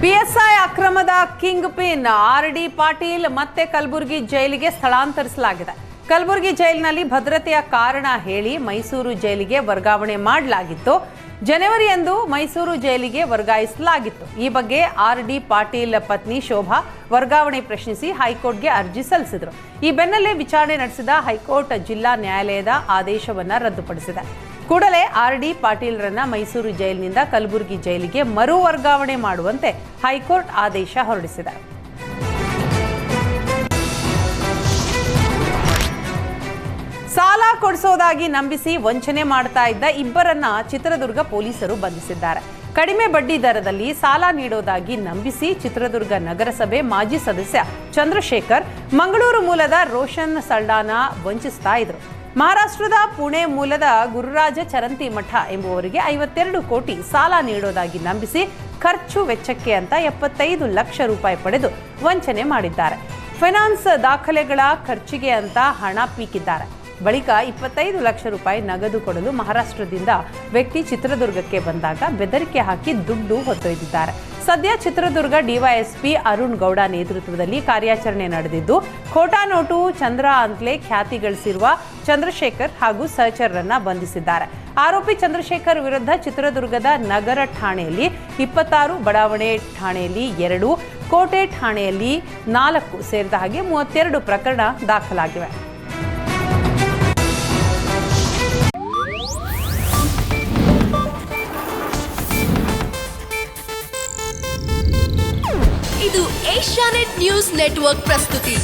PSI ಅಕ್ರಮದ kingpin R D. Patil ಮತ್ತೆ ಕಲಬುರಗಿ ಜೈಲಿಗೆ ಸ್ಥಳಾಂತರಿಸಲಾಗಿದೆ. ಕಲಬುರಗಿ ಜೈಲಿನಲ್ಲಿ ಭದ್ರತೆಯ ಕಾರಣ ಹೇಳಿ ಮೈಸೂರು ಜೈಲಿಗೆ ವರ್ಗಾವಣೆ ಮಾಡಲಾಗಿತ್ತು. ಜನವರಿಯಂದು ಮೈಸೂರು ಜೈಲಿಗೆ ವರ್ಗಾಯಿಸಲಾಗಿತ್ತು. ಈ ಬಗ್ಗೆ ಆರ್.ಡಿ. ಪಾಟೀಲ್ ಪತ್ನಿ ಶೋಭಾ ವರ್ಗಾವಣೆ ಪ್ರಶ್ನಿಸಿ ಹೈಕೋರ್ಟ್ಗೆ ಅರ್ಜಿ ಸಲ್ಲಿಸಿದರು. ಈ ಬೆನ್ನಲ್ಲೇ ವಿಚಾರಣೆ ನಡೆಸಿದ ಹೈಕೋರ್ಟ್ ಜಿಲ್ಲಾ ನ್ಯಾಯಾಲಯದ ಆದೇಶವನ್ನು ರದ್ದುಪಡಿಸಿದೆ. ಕೂಡಲೇ ಆರ್.ಡಿ. ಪಾಟೀಲ್ರನ್ನ ಮೈಸೂರು ಜೈಲಿನಿಂದ ಕಲಬುರಗಿ ಜೈಲಿಗೆ ಮರು ವರ್ಗಾವಣೆ ಮಾಡುವಂತೆ ಹೈಕೋರ್ಟ್ ಆದೇಶ ಹೊರಡಿಸಿದೆ. ಸಾಲ ಕೊಡಿಸೋದಾಗಿ ನಂಬಿಸಿ ವಂಚನೆ ಮಾಡ್ತಾ ಇದ್ದ ಇಬ್ಬರನ್ನ ಚಿತ್ರದುರ್ಗ ಪೊಲೀಸರು ಬಂಧಿಸಿದ್ದಾರೆ. ಕಡಿಮೆ ಬಡ್ಡಿ ದರದಲ್ಲಿ ಸಾಲ ನೀಡೋದಾಗಿ ನಂಬಿಸಿ ಚಿತ್ರದುರ್ಗ ನಗರಸಭೆ ಮಾಜಿ ಸದಸ್ಯ ಚಂದ್ರಶೇಖರ್, ಮಂಗಳೂರು ಮೂಲದ ರೋಷನ್ ಸಲ್ಡಾನ ವಂಚಿಸ್ತಾ ಇದ್ರು. ಮಹಾರಾಷ್ಟ್ರದ ಪುಣೆ ಮೂಲದ ಗುರುರಾಜ ಚರಂತಿಮಠ ಎಂಬುವರಿಗೆ 52 ಕೋಟಿ ಸಾಲ ನೀಡೋದಾಗಿ ನಂಬಿಸಿ ಖರ್ಚು ವೆಚ್ಚಕ್ಕೆ ಅಂತ 75 ಲಕ್ಷ ರೂಪಾಯಿ ಪಡೆದು ವಂಚನೆ ಮಾಡಿದ್ದಾರೆ. ಫೈನಾನ್ಸ್ ದಾಖಲೆಗಳ ಖರ್ಚಿಗೆ ಅಂತ ಹಣ ಪೀಕಿದ್ದಾರೆ. ಬಳಿಕ 25 ಲಕ್ಷ ರೂಪಾಯಿ ನಗದು ಕೊಡಲು ಮಹಾರಾಷ್ಟ್ರದಿಂದ ವ್ಯಕ್ತಿ ಚಿತ್ರದುರ್ಗಕ್ಕೆ ಬಂದಾಗ ಬೆದರಿಕೆ ಹಾಕಿ ದುಡ್ಡು ಹೊತ್ತೊಯ್ದಿದ್ದಾರೆ. ಸದ್ಯ ಚಿತ್ರದುರ್ಗ ಡಿವೈಎಸ್ಪಿ ಅರುಣ್ ಗೌಡ ನೇತೃತ್ವದಲ್ಲಿ ಕಾರ್ಯಾಚರಣೆ ನಡೆದಿದ್ದು, ಖೋಟಾ ನೋಟು ಚಂದ್ರ ಅಂತಲೇ ಖ್ಯಾತಿ ಗಳಿಸಿರುವ ಚಂದ್ರಶೇಖರ್ ಹಾಗೂ ಸಹಚರರನ್ನ ಬಂಧಿಸಿದ್ದಾರೆ. ಆರೋಪಿ ಚಂದ್ರಶೇಖರ್ ವಿರುದ್ಧ ಚಿತ್ರದುರ್ಗದ ನಗರ ಠಾಣೆಯಲ್ಲಿ 26, ಬಡಾವಣೆ ಠಾಣೆಯಲ್ಲಿ 2, ಕೋಟೆ ಠಾಣೆಯಲ್ಲಿ 4 ಸೇರಿದ ಹಾಗೆ 32 ಪ್ರಕರಣ ದಾಖಲಾಗಿವೆ. ಇದು ಏಷ್ಯಾನೆಟ್ ನ್ಯೂಸ್ ನೆಟ್ವರ್ಕ್ ಪ್ರಸ್ತುತಿ.